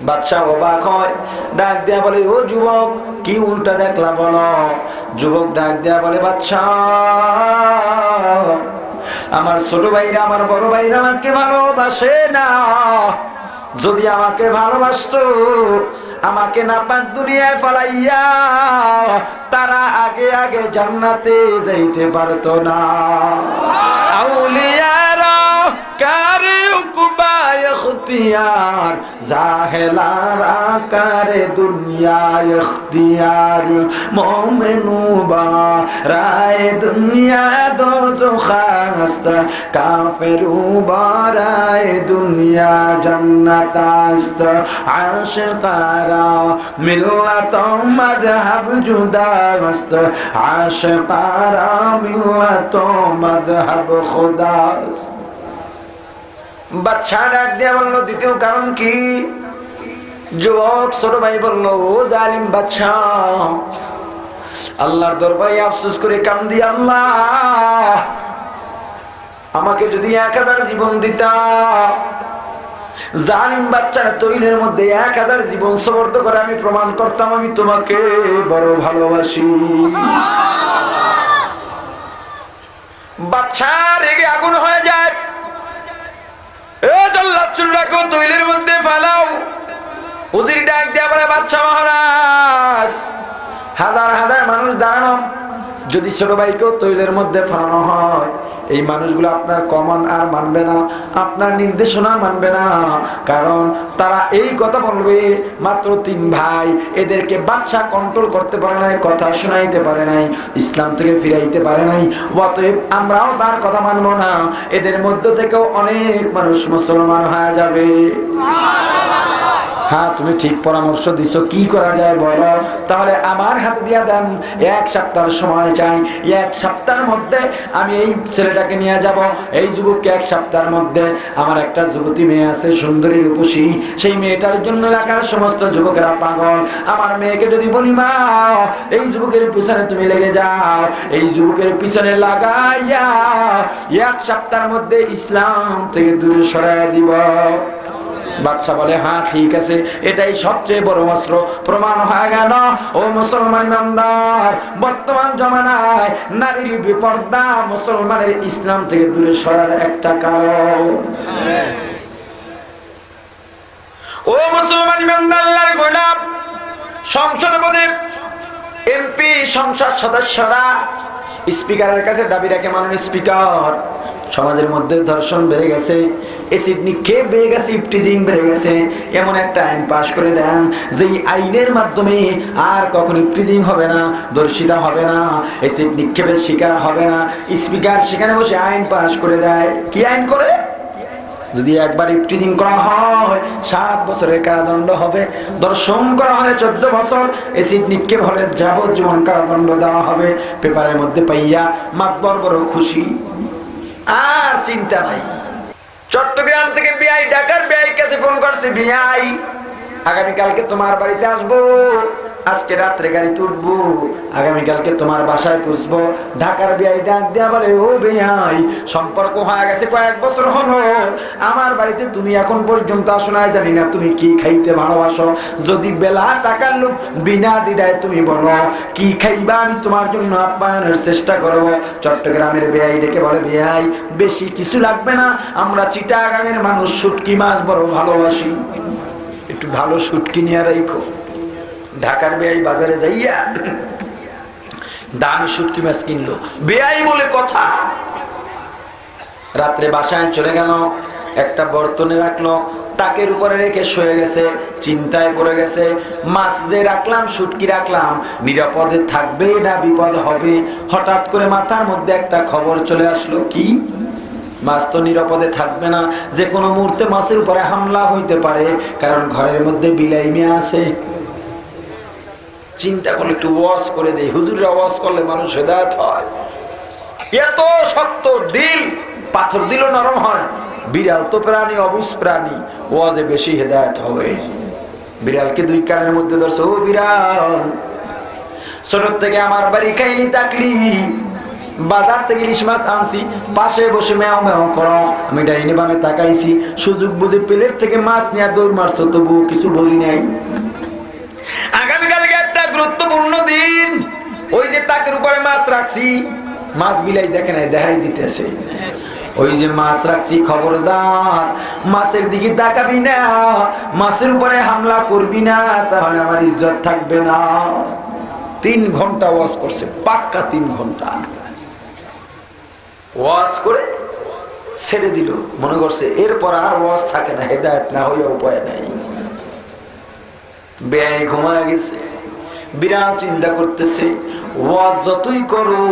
বাদশা অবাক হয়, ডাক দেয়া বলে, ও যুবক, কি উল্টা দেখলা বলো? যুবক ডাক দেয়া বলে, বাদশা, আমার ছোট ভাইরা, আমার বড় ভাইরা আমাকে ভালোবাসে না। যদি আমাকে ভালোবাসতো, আমাকে নাপাক দুনিয়ায় ফলাইয়া তারা আগে আগে জান্নাতে যাইতে পারতো না। আউলিয়ারা কারে উকবা ইখতিয়ার, জাহেলারা কারে দুনিয়া ইখতিয়ার, মুমিনুবা রায় দুনিয়া দোজখাস্ত, কাফিরুবা রায় দুনিয়া জান্নাতাস্ত, আশিকারা মিল্লাত মাযহাব জুদাস্ত, আশিকারা মিল্লাত মাযহাব খুদাস্ত। বাচ্চা ডাক দিয়ে বলল, দ্বিতীয় কারণ কি? যুবক ছোট ভাই বলল, ও জালিম বাদশা, আল্লাহর দরবারে আফসোস করে কান্দি, আল্লাহ আমাকে যদি 1000 জীবন দিতা, জালিম বাচ্চার তৈলের মধ্যে 1000 জীবন সমর্থ করে আমি প্রমাণ করতাম আমি তোমাকে বড় ভালোবাসি। বাচ্চা রেগে আগুন হয়ে যায়, এ জল্লাদ চুলটাকে তৈলের মধ্যে ফেলাও। উজির ডাক দিয়ে বলে, বাদশা মহারাজ, হাজার হাজার মানুষ দাঁড়ানো, যদি ছোট ভাইকেও তৈলের মধ্যে ফেলানো হয়, এই মানুষগুলো আপনার কমান আর মানবে না, আপনার নির্দেশনা মানবে না, কারণ তারা এই কথা বলবে মাত্র 3 ভাই, এদেরকে বাদশা কন্ট্রোল করতে পারে নাই, কথা শোনাইতে পারে নাই, ইসলাম থেকে ফিরাইতে পারে নাই, অতএব আমরাও তার কথা মানবো না, এদের মধ্য থেকেও অনেক মানুষ মুসলমান হয়ে যাবে। হ্যাঁ, তুমি ঠিক পরামর্শ দিছো, কি করা যায় বলো? তাহলে আমার হাতে দিয়া দেন, 1 সপ্তাহ সময় চাই, 1 সপ্তাহের মধ্যে আমি এই ছেলেটাকে নিয়ে যাব, এই যুবককে 1 সপ্তাহের মধ্যে। আমার একটা যুবতী মেয়ে আছে, সুন্দরী রূপসী, সেই মেয়েটার জন্য এলাকার সমস্ত যুবকেরা পাগল। আমার মেয়েকে যদি বলি, মা এই যুবকের পিছনে তুমি লেগে যাও, এই যুবকের পিছনে লাগাইয়া 1 সপ্তাহের মধ্যে ইসলাম থেকে দূরে সরাইয়া দিব। বাদশা বলে, হ্যাঁ ঠিক আছে, এটাই সবচেয়ে বড় অস্ত্র। প্রমাণ হয়ে গেল, ও মুসলমান ইমানদার, বর্তমান জমানায় নারীর বেপর্দা মুসলমানের ইসলাম থেকে দূরে সরার একটা কারণ। ও মুসলমান ইমানদার, আল্লাহর গোলাম, সংসদে পদে এমপি, সংসদ সদস্যরা স্পিকারের কাছে দাবি রাখে, মাননীয় স্পিকার, সমাজের মধ্যে ধর্ষণ বেড়ে গেছে, এসিড নিক্ষেপ বেড়ে গেছে, ইফটিজিং বেড়ে গেছে, এমন একটা আইন পাশ করে দেন যেই আইনের মাধ্যমে আর কখনো ইফটিজিং হবে না, ধর্ষিতা হবে না, এসিড নিক্ষেপের শিকার হবে না। স্পিকার সেখানে বসে আইন পাশ করে দেয়। কি আইন করে? যদি একবার ইফটিজিং করা হয় 7 বছরের কারাদণ্ড হবে, ধর্ষণ করা হলে 14 বছর, এসিড নিক্ষেপ হলে যাবজ্জীবন কারাদণ্ড দেওয়া হবে। পেপারের মধ্যে পাইয়া মাতবর বড় খুশি, আর চিন্তা নাই। চট্টগ্রাম থেকে বিআই, ঢাকার বিআই কাছে ফোন করছে, বিআই আগামীকালকে তোমার বাড়িতে আসবো, আজকে রাত্রে গাড়ি তুলবো, আগামীকালকে তোমার বাসায় পুষবো। ঢাকার বিআই ডাক দেয়া বলে, ও বিআই, সম্পর্ক হয়ে গেছে কয়েক বছর হলো, আমার বাড়িতে তুমি এখন পর্যন্ত আসো না, জানি না তুমি কি খাইতে ভালোবাসো, যদি বেলা টাকার লোক বিনা দ্বিধায় তুমি বলো কি খাইবা, আমি তোমার জন্য আপ্যায়নের চেষ্টা করবো। চট্টগ্রামের বিআই ডেকে বলে, বিআই বেশি কিছু লাগবে না, আমরা চিটাগাঙের মানুষ শুটকি মাছ বড় ভালোবাসি, একটু ভালো শুটকি নিয়ে রাখো। ঢাকার বেআই বাজারে যাইয়া দামি শুটকি মাছ কিনলো, বেআই বলে কথা। রাত্রে বাসায় চলে গেল, একটা বর্তনে রাখলো, তাকের উপরে রেখে শুয়ে গেছে, চিন্তায় পড়ে গেছে, মাছ যে রাখলাম, শুটকি রাখলাম, নিরাপদে থাকবে না বিপদ হবে। হঠাৎ করে মাথার মধ্যে একটা খবর চলে আসলো, কি? মাছ তো নিরাপদে থাকবে না, যে কোনো মুহূর্তে মাছের উপরে হামলা হইতে পারে, কারণ ঘরের মধ্যে বিলাই মেয়ে আছে। চিন্তা করলে একটু ওয়াজ করে দেই, হুজুররা ওয়াজ করলে মানুষ হেদায়েত হয়। এত শক্ত দিল, পাথর দিল নরম হয়। বিড়াল তো প্রাণী, অবুঝ প্রাণী, ওয়াজে বেশি হেদায়েত হবে। বিড়ালকে 2 কানের মধ্যে ধরছে, ও বিড়াল, ছোট থেকে আমার বাড়ি খাইনি থাকলি, বাজার থেকে ইলিশ মাছ আনছি, পাশে বসে মেও মেও করো, আমি ডাইনে বামে তাকাইছি, সুযোগ বুঝে প্লেট থেকে মাছ নিয়ে দৌড় মারছো, তবু কিছু বলি নাই। আগামীকালকে একটা গুরুত্বপূর্ণ দিন, ওই যে তাকের উপরে মাছ রাখছি, মাছ বিলাই দেখে নাই, দেখাই দিতেছে, ওই যে মাছ রাখছি, খবরদার মাছের দিকে তাকাবি না, মাছের উপরে হামলা করবি না, তাহলে আমার ইজ্জত থাকবে না। 3 ঘন্টা ওয়াজ করছে, পাক্কা 3 ঘন্টা ওয়াজ করে ছেড়ে দিল, মনে করছে এরপর আর ওয়াজ থাকে না, হেদায়েত না হইয়া উপায় নাই। বেআই ঘুমায় গেছে, বিরাট চিন্তা করতেছে, ওয়াজ যতই করো,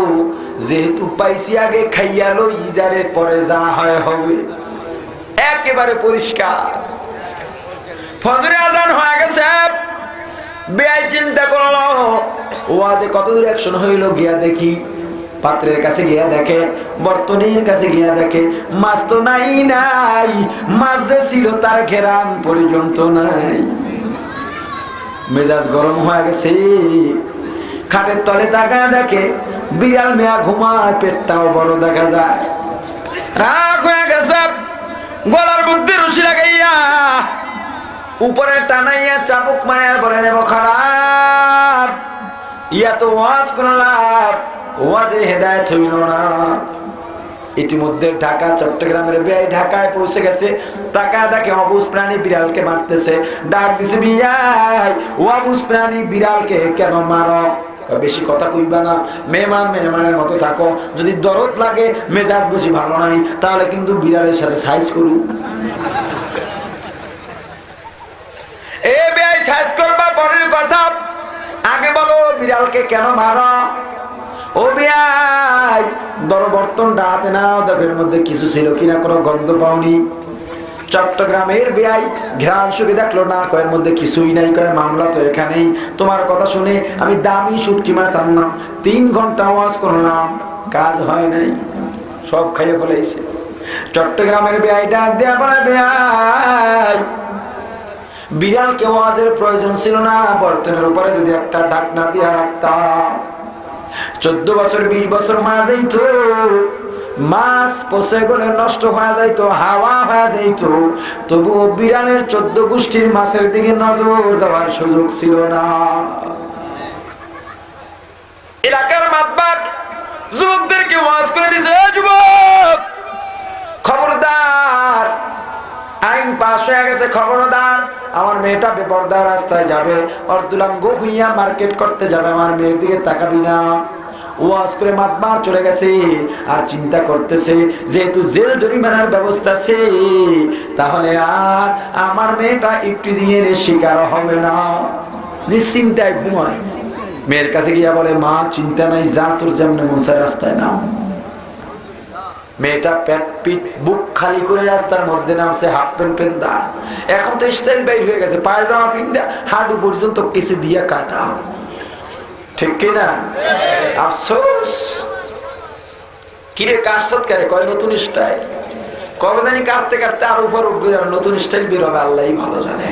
যেহেতু পাইছি আগে খাইয়া লই, ইজারে পরে যা হয় হবে। একেবারে পরিষ্কার। ফজরে আজান হয়ে গেছে, বেআই চিন্তা করলো, ওয়াজে কতদূর অ্যাকশন হইল, গিয়া দেখি। পাত্রের কাছে গিয়া দেখে, বর্তনের কাছে গিয়া দেখে, মাছ তো নাই, মাছ যে ছিল তার ঘেরান পর্যন্ত নাই। মেজাজ গরম হয়ে গেছে। খাটের তলে তাকায় দেখে বিড়াল মেয়া ঘুমায়, পেটটাও বড় দেখা যায়। রাগ হয়ে গেছে, গলার মধ্যে রশি লাগাইয়া উপরে টানাইয়া চাবুক মারাইয়া বলে নেব খারাপ। ইয়া তো ওয়াজ করলাম, ওয়াজে হেদায়েত হইল না। ইতিমধ্যে ঢাকা চট্টগ্রামের বেআই ঢাকায় পৌঁছে গেছে। টাকা দেখে অবুঝ প্রাণী বিড়ালকে মারতেছে। ডাক দিছে, বিয়াই ও অবুঝ প্রাণী বিড়ালকে কেন মারো? বেশি কথা কইবা না, মেহমানের মতো থাকো। যদি দরদ লাগে, মেজাজ বেশি ভালো নাই, তাহলে কিন্তু বিড়ালের সাথে সাইজ করু। এ বেআই সাইজ করবা পরের কথা, আগে বলো বিড়ালকে কেন মারো? ও বিয়াই বড় বর্তনটা হাতে নাও, দেখো এর মধ্যে কিছু ছিল কিনা, কোনো গন্ধ পাওনি? চট্টগ্রামের বেআই ঘ্রাণ শুকে দেখলো না, কয়ের মধ্যে কিছুই নাই। কয় মামলা তো এখানেই, তোমার কথা শুনে আমি দামি শুটকি মাছ আনলাম, 3 ঘন্টা ওয়াজ করলাম, কাজ হয় নাই, সব খাইয়ে ফেলেছে। চট্টগ্রামের বেআই ডাক দেয়া বলে, বেআই বিড়ালকে ওয়াজের প্রয়োজন ছিল না, বর্তনের উপরে যদি একটা ঢাকনা দিয়া রাখতাম, 14 বছর 20 বছর হয়ে যাইত, মাছ পচে গলে নষ্ট হয়ে যাইত, হাওয়া হয়ে যাইত, তবুও বিড়ালের 14 গোষ্ঠীর মাছের দিকে নজর দেওয়ার সুযোগ ছিল না। এলাকার মাতবার যুবকদেরকে ওয়াজ করে দিছে, যুবক খবরদার, আইন পাশ হয়ে গেছে, খবরদার, আমার মেয়েটা বেপরদা রাস্তায় যাবে, অর্ধুলাঙ্গ হইয়া মার্কেট করতে যাবে, আমার মেয়ের দিকে তাকাবি না। ওয়াজ করে মাতবার চলে গেছে, আর চিন্তা করতেছে যেহেতু জেল জরিমানার ব্যবস্থা আছে, তাহলে আর আমার মেয়েটা ইফটিজিং এর শিকার হবে না, নিশ্চিন্তায় ঘুমায়। মেয়ের কাছে গিয়া বলে, মা চিন্তা নাই, যা তোর যেমন মনসায় রাস্তায় নাম। মেয়েটা পেট পিট বুক খালি করে রাস্তার মধ্যে নামছে, হাফ প্যান্ট পেন্দা, এখন তো স্টাইল বাইর হয়ে গেছে, পায়জামা পিন্দা হাঁটু পর্যন্ত কিছু দিয়া কাটা, ঠিক কিনা? আফসোস, কিরে কাটছত কারে? কয় নতুন স্টাইল। কবে জানি কাটতে কাটতে আর উপর উঠবে, নতুন স্টাইল বের হবে, আল্লাহই ভালো জানে।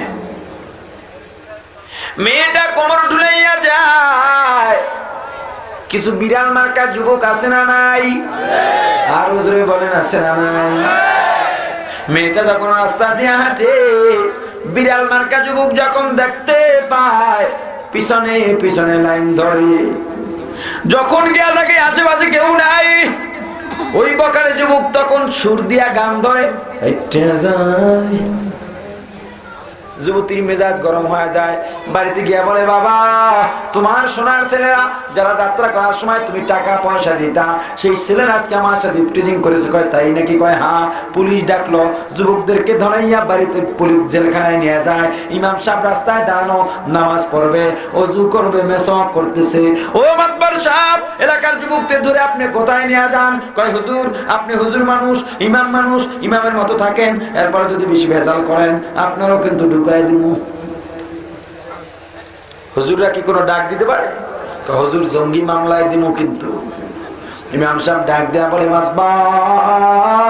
মেয়েটা কোমর ঢুলাইয়া যায়। কিছু বিড়াল মার্কা যুবক আছে না নাই? আর জোরে বলেন, আছে না নাই? মেয়েটা যখন রাস্তা দিয়ে হাঁটে, বিড়াল মার্কা যুবক যখন দেখতে পায়, পিছনে পিছনে লাইন ধরে। যখন গিয়া দেখে আশেপাশে কেউ নাই, ওই বকারে যুবক তখন সুর দিয়া গান ধরে, যুবতীর মেজাজ গরম হয়ে যায়। বাড়িতে গিয়া বলে, বাবা তোমার সোনার ছেলেরা যারা যাত্রা করার সময় তুমি টাকা পয়সা দিতা, সেই ছেলেরা আজকে আমার সাথে ইফটিজিং করেছে। কয় তাই নাকি? কয় হ্যাঁ। পুলিশ ডাকলো, যুবকদেরকে ধরাইয়া বাড়িতে পুলিশ জেলখানায় নিয়ে যায়। ইমাম সাহেব রাস্তায় দাঁড়ানো, নামাজ পড়বে, ওযু করবে, মেসওয়াক করতেছে। ও মাতবার সাহেব, এলাকার যুবকদের ধরে আপনি কোথায় নিয়ে যান? কয় হুজুর, আপনি হুজুর মানুষ, ইমামের মতো থাকেন, এরপরে যদি বেশি ভেজাল করেন আপনারও কিন্তু ঢুকাই দিব। হুজুররা কি কোনো ডাক দিতে পারে? হুজুর জঙ্গি মামলায় দিব। কিন্তু ইমাম সাহেব ডাক দেয়া বলে, মাতবার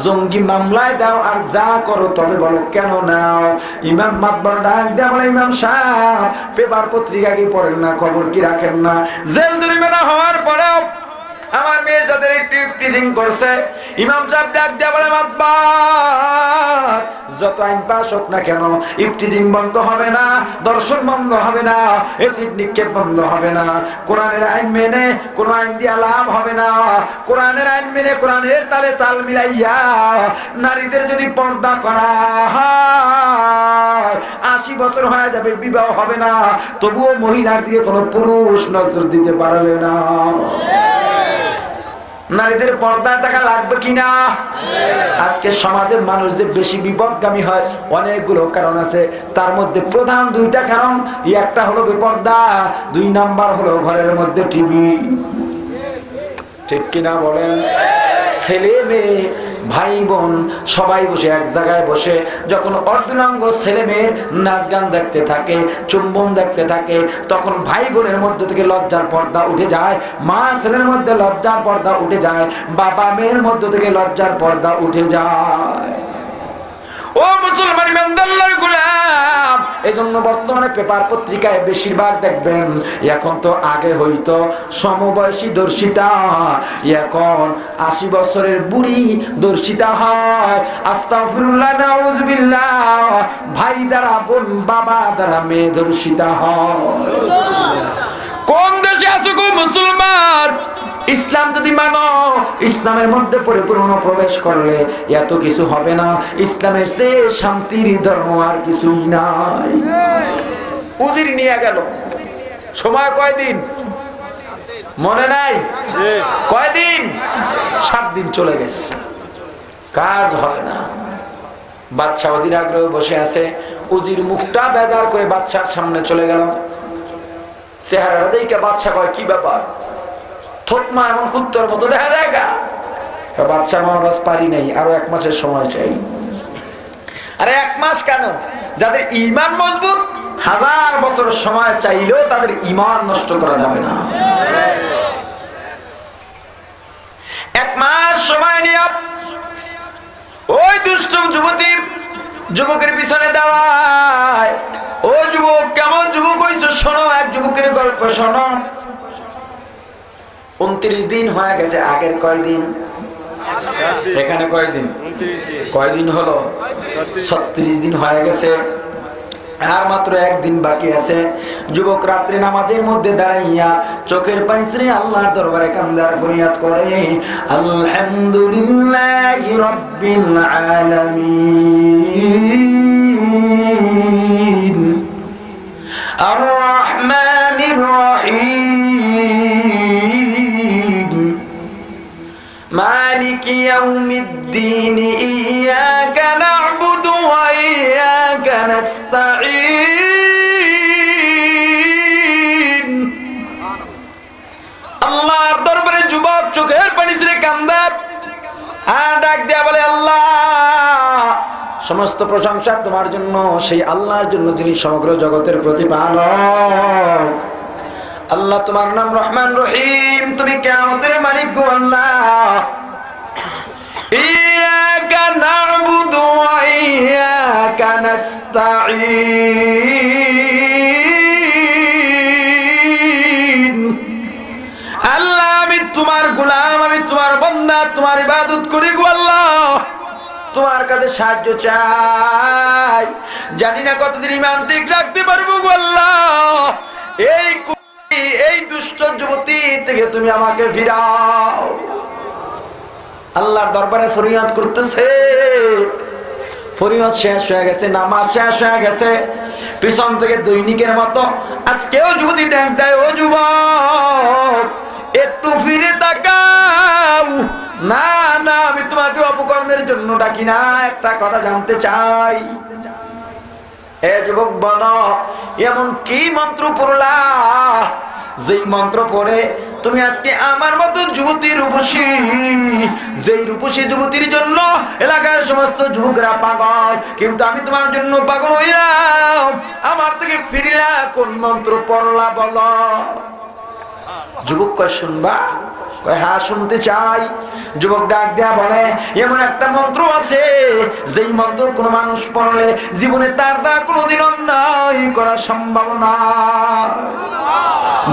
জঙ্গি মামলায় দাও, আর যা করো তবে বলো কেন নাও। ইমাম মাতবার ডাক দেয়া বলে, ইমাম সাহেব পেপার পত্রিকা কি পড়েন না? খবর কি রাখেন না? জেল জরিমানা হওয়ার পরেও আমার মেয়ে যাদের একটু টিজিং করছে, ইমাম সাহেব ডাক দেয়া বলে, মাতবার যত আইন পাস হোক না কেন, ইফটিজিং বন্ধ হবে না, দর্শন বন্ধ হবে না, এসিড নিক্ষেপ বন্ধ হবে না। কোরআনের আইন মেনে কোন আইন দিয়া লাভ হবে না। কোরআনের আইন মেনে কোরআনের তালে তাল মিলাইয়া নারীদের যদি পর্দা করা হয়, 80 বছর হয়ে যাবে, বিবাহ হবে না, তবুও মহিলার দিকে কোনো পুরুষ নজর দিতে পারবে না। নারীদের পর্দায় থাকা লাগবে কিনা? আজকে সমাজের মানুষ যে বেশি বিপদগামী হয়, অনেকগুলো কারণ আছে। তার মধ্যে প্রধান 2টা কারণ, একটা হলো বেপর্দা, 2 নাম্বার হলো ঘরের মধ্যে টিভি। ঠিক কিনা বলেন? ছেলে মেয়ে ভাই বোন সবাই বসে এক জায়গায় বসে যখন অর্ধনাঙ্গ ছেলে মেয়ের নাচ গান দেখতে থাকে, চুম্বন দেখতে থাকে, তখন ভাই বোনের মধ্যে থেকে লজ্জার পর্দা উঠে যায়, মা ছেলের মধ্যে লজ্জার পর্দা উঠে যায়, বাবা মেয়ের মধ্যে থেকে লজ্জার পর্দা উঠে যায়। ও মুসলমান ইমানদার গোলাম, এজন্য বর্তমানে পেপার পত্রিকায় বেশিরভাগ দেখবেন, এখন তো আগে হইতো সমবয়সী দর্শিতা, এখন 80 বছরের বুড়ি দর্শিতা হয়। আস্তাগফিরুল্লাহ, নাউযুবিল্লাহ। ভাই দ্বারা বোন, বাবা দ্বারা মেয়ে দর্শিতা হয়। কোন দেশে আছো গো মুসলমান? ইসলাম যদি মানো, ইসলামের মধ্যে পরিপূর্ণ প্রবেশ করলে এত কিছু হবে না। ইসলামের চেয়ে শান্তির ধর্ম আর কিছুই নাই। উজির নিয়ে গেল, সময় কয়দিন মনে নাই? কয়দিন? 7 দিন চলে গেছে, কাজ হয় না। বাদশা অধীর আগ্রহে বসে আছে। উজির মুখটা বেজার করে বাদশার সামনে চলে গেল। চেহারা দেখে বাদশা কয়, কি ব্যাপার? থতমা এমন কুত্তর মতো দেখা যায়। বাদশা মহারাজ, পারি নাই, আরো 1 মাসের সময় চাই। আরে 1 মাস কেন? যাদের ঈমান মজবুত 1000 বছর সময় চাইলেও তাদের ঈমান নষ্ট করা যাবে না। 1 মাস সময় নিয়ে ওই দুষ্ট যুবকের পিছনে দাঁড়ায়। ও যুবক, কেমন যুবক হইছো শোনো, এক যুবকের গল্প শোনো। 29 দিন হয়ে গেছে, আগের কয়দিন? এখানে কয়দিন? কয়দিন হলো? 36 দিন হয়ে গেছে, আর মাত্র 1 দিন বাকি আছে। যুবক রাত্রি নামাজের মধ্যে দাঁড়াইয়া চোখের পানি ছেড়ে আল্লাহর দরবারে কান্দার ফরিয়াদ করে, আলহামদুলিল্লাহি রাব্বিল আলামিন আর রহমানির রহিম মালিকি ইয়াউমিদ্দিন ইয়্যাকা না'বুদু ওয়া ইয়্যাকা নাস্তাঈন। আল্লাহর দরবারে যুবক চোখের পানি ছেড়ে কান্দে আর ডাক দেয়া বলে, আল্লাহ সমস্ত প্রশংসা তোমার জন্য, সেই আল্লাহর জন্য যিনি সমগ্র জগতের প্রতিপালক। আল্লাহ তোমার নাম রহমান রহিম, তুমি কিয়ামতের মালিক গো আল্লাহ। ইয়্যাকা না'বুদু ওয়া ইয়্যাকা নাস্তাঈন। আল্লাহ আমি তোমার গোলাম, আমি তোমার বান্দা, তোমার ইবাদত করি গো আল্লাহ, তোমার কাছে সাহায্য চাই। জানি না কতদিন ঈমান ঠিক রাখতে পারবো গো আল্লাহ। এই দুষ্ট যুবতী থেকে তুমি আমাকে ফিরাও। আল্লাহর দরবারে ফরিয়াদ করতেছে। ফরিয়াদ শেষ হয়ে গেছে, নামাজ শেষ হয়ে গেছে। পিছন থেকে দৈনিকের মতো আজকেও যুবতী ডাক দেয়, ও যুবক একটু ফিরে তাকাও। না না, আমি তোমাকে অপকর্মের জন্য ডাকি না, একটা কথা জানতে চাই। এ যুবক বলো, এমন কি মন্ত্র পড়লা যেই মন্ত্র পড়ে তুমি আজকে আমার মতো যুবতী রূপসী, যেই রূপসী যুবতীর জন্য এলাকার সমস্ত যুবকরা পাগল, কিন্তু আমি তোমার জন্য পাগল হইলাম। আমার থেকে ফিরিলা কোন মন্ত্র পড়লা বলো? যুবক কয়, শুনবা? কয়, হ্যাঁ শুনতে চাই। যুবক ডাক দেয়া বলে, এমন একটা মন্ত্র আছে যেই মন্ত্র কোন মানুষ পড়লে জীবনে তার দ্বারা কোনোদিন অন্যায় করা সম্ভব না।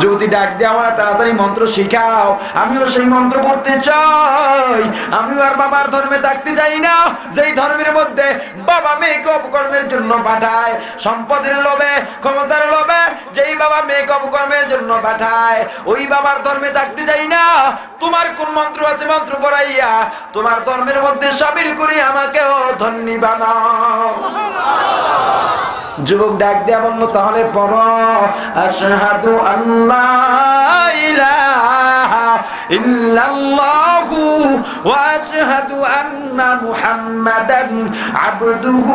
যুবতী ডাক দেয়া বলে, তাড়াতাড়ি মন্ত্র শিখাও, আমিও সেই মন্ত্র পড়তে চাই। আমিও আর বাবার ধর্মে থাকতে চাই না, যেই ধর্মের মধ্যে বাবা মেয়েকে অপকর্মের জন্য পাঠায়, সম্পদের লোভে, ক্ষমতার লোভে যেই বাবা মেয়েকে অপকর্মের জন্য পাঠায়, ওই বাবার ধর্মে থাকতে চাই না। তোমার কোন মন্ত্র আছে, মন্ত্র পড়াইয়া তোমার ধর্মের মধ্যে শামিল করে আমাকেও ধন্যী বানাও। যুবক ডাক দেয়া বলল, তাহলে পড়ো, আশহাদু আল্লা ইলাহা ইল্লাল্লাহু ওয়া আশহাদু আন্না মুহাম্মাদান আবদুহু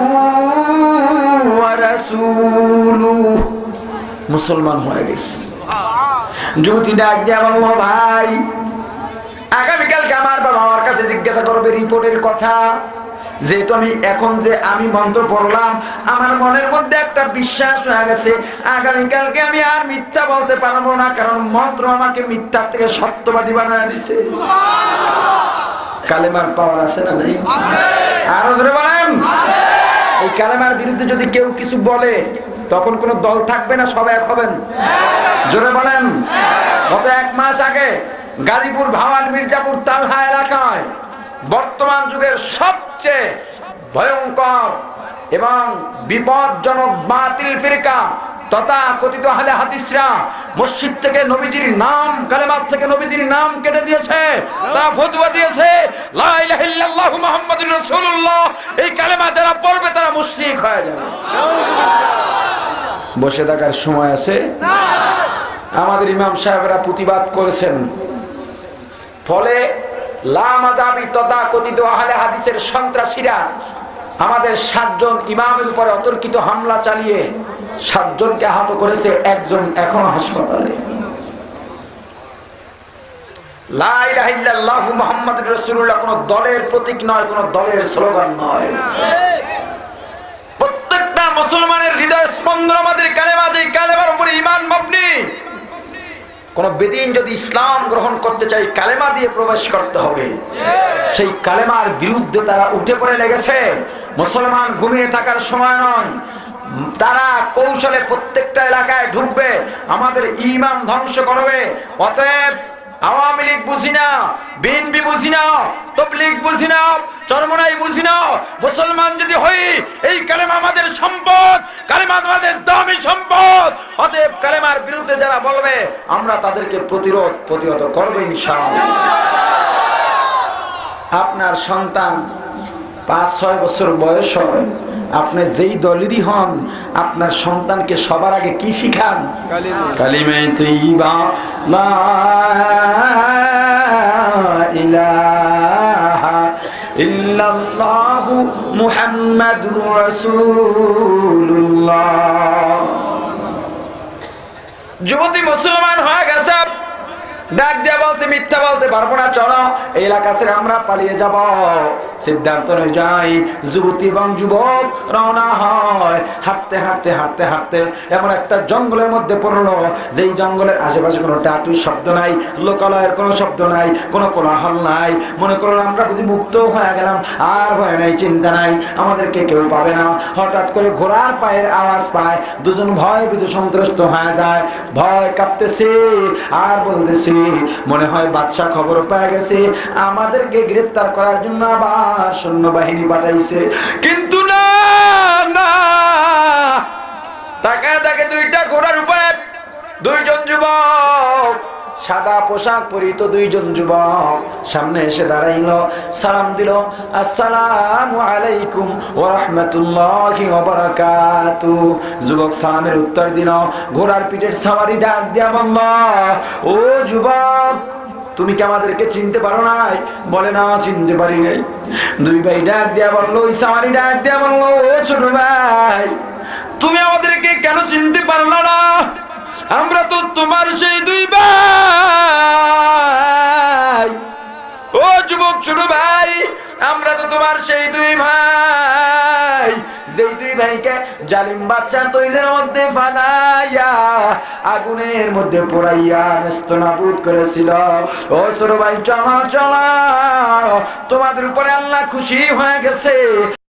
ওয়া রাসূলুহু। মুসলমান হয়ে গেছে। যুবতী ডাক দেয়া বলল, ভাই আগামীকালকে আমার বাবা আমার কাছে জিজ্ঞাসা করবে রিপোর্টের কথা। যেহেতু আমি মন্ত্র পড়লাম, আমার মনের মধ্যে একটা বিশ্বাস হয়ে গেছে আগামীকালকে আমি আর মিথ্যা বলতে পারবো না, কারণ মন্ত্র আমাকে মিথ্যা থেকে সত্যবাদী বানায় দিছে। কালেমার পাওয়ার আছে না নাই? আরো জোরে বলেন। এই কালেমার বিরুদ্ধে যদি কেউ কিছু বলে তখন কোন দল থাকবে না, সবাই এক হবেন? জোরে বলেন। গত 1 মাস আগে গাজীপুর, ভাওয়াল, মির্জাপুর, তালহা এলাকায় বর্তমান যুগের সবচেয়ে ভয়ঙ্কর এবং বিপজ্জনক বাতিল ফিরকা তথা কথিত আহলে হাদিসরা মসজিদ থেকে নবীজির নাম, কালেমা থেকে নবীজির নাম কেটে দিয়েছে। তারা ফতোয়া দিয়েছে লা ইলাহা ইল্লাল্লাহু মুহাম্মাদুর রাসূলুল্লাহ, এই কালেমা যারা পড়বে তারা মুশরিক হয়ে যাবে। বসে থাকার সময় আছে? আমাদের ইমাম সাহেবরা প্রতিবাদ করেছেন, ফলে লামাযাবি তথা কথিত আহলে হাদিসের সন্ত্রাসীরা আমাদের 7 জন ইমামের উপরে অতর্কিত হামলা চালিয়ে 7 জনকে আহত করেছে, 1 জন এখনো হাসপাতালে। লা ইলাহা ইল্লাল্লাহু মুহাম্মাদুর রাসূলুল্লাহ কোন দলের প্রতীক নয়, কোন দলের স্লোগান নয়। প্রত্যেকটা মুসলমানের হৃদয় স্পন্দন আমাদের কালেমা, যে কালেমার উপরে ঈমান মবনি। কোন বেদিন যদি ইসলাম গ্রহণ করতে চাই কালেমা দিয়ে প্রবেশ করতে হবে। সেই কালেমার বিরুদ্ধে তারা উঠে পড়ে লেগেছে। মুসলমান ঘুমিয়ে থাকার সময় নয়, তারা কৌশলে প্রত্যেকটা এলাকায় ঢুকবে, আমাদের ঈমান ধ্বংস করবে। অতএব আওয়ামী লীগ বুঝি না, বিএনপি বুঝি না, তাবলীগ বুঝি না, চরমনাই বুঝি না, মুসলমান যদি হই এই কালেমা আমাদের সম্পদ, কালেমা আমাদের দামি সম্পদ। অতএব কালেমার বিরুদ্ধে যারা বলবে আমরা তাদেরকে প্রতিহত করব ইনশাআল্লাহ। আপনার সন্তান 5-6 বছর বয়স হয়, আপনি যেই দলেরই হন, আপনার সন্তানকে সবার আগে কি শিখান? কালিমা তাইয়্যিবা, লা ইলাহা ইল্লাল্লাহু মুহাম্মাদুর রাসূলুল্লাহ। যুবতী মুসলমান হয়ে গেছে, ডাক দিয়া বলছে মিথ্যা বলতে পারবো না, চলো এই এলাকা ছেড়ে আমরা পালিয়ে যাব। সিদ্ধান্ত হয়ে যায়, যুবতী এবং যুবক রওনা হয়। হাঁটতে হাঁটতে হাঁটতে হাঁটতে এমন একটা জঙ্গলের মধ্যে পড়লো, যেই জঙ্গলের আশেপাশে কোনো টাটুর শব্দ নাই, লোকালয়ের কোনো শব্দ নাই, কোনো কোলাহল নাই। মনে করলো আমরা বুঝি মুক্ত হয়ে গেলাম, আর ভয় নাই, চিন্তা নাই, আমাদেরকে কেউ পাবে না। হঠাৎ করে ঘোড়ার পায়ের আওয়াজ পায়, দুজন ভয় ভীত সন্ত্রস্ত হয়ে যায়, ভয় কাঁপতেছে আর বলতেছে মনে হয় বাদশা খবর পেয়ে গেছে, আমাদেরকে গ্রেফতার করার জন্য আবার সৈন্যবাহিনী পাঠাইছে। কিন্তু না না, তাকায় তাকে 2টা ঘোড়ার উপরে 2 জন যুবক, সাদা পোশাক পরিহিত 2 জন যুবক সামনে এসে দাঁড়াইলো, সালাম দিল, আসসালামু আলাইকুম ওয়া রাহমাতুল্লাহি ওয়া বারাকাতুহু। যুবক সালামের উত্তর দিল। ঘোড়ার পিঠের সাওয়ারি ডাক দিয়া বলল, ও যুবক, তুমি কি আমাদেরকে চিনতে পারো নাই? বলে না, চিনতে পারি নাই। 2 ভাই ডাক দিয়া বললো, ওই সাওয়ারি ডাক দিয়া বললো, ও ছোট ভাই, তুমি আমাদেরকে কেন চিনতে পারলা না? আমরা তো তোমার সেই 2 ভাই। ও যুবক ছোট ভাই, আমরা তো তোমার সেই 2 ভাই, যেই 2 ভাইকে জালিম বাদশা তৈলের মধ্যে ফালাইয়া আগুনের মধ্যে পোড়াইয়া নেস্তনাবুদ করেছিল। ও ছোট ভাই, চলো চলো, তোমাদের উপরে আল্লাহ খুশি হয়ে গেছে।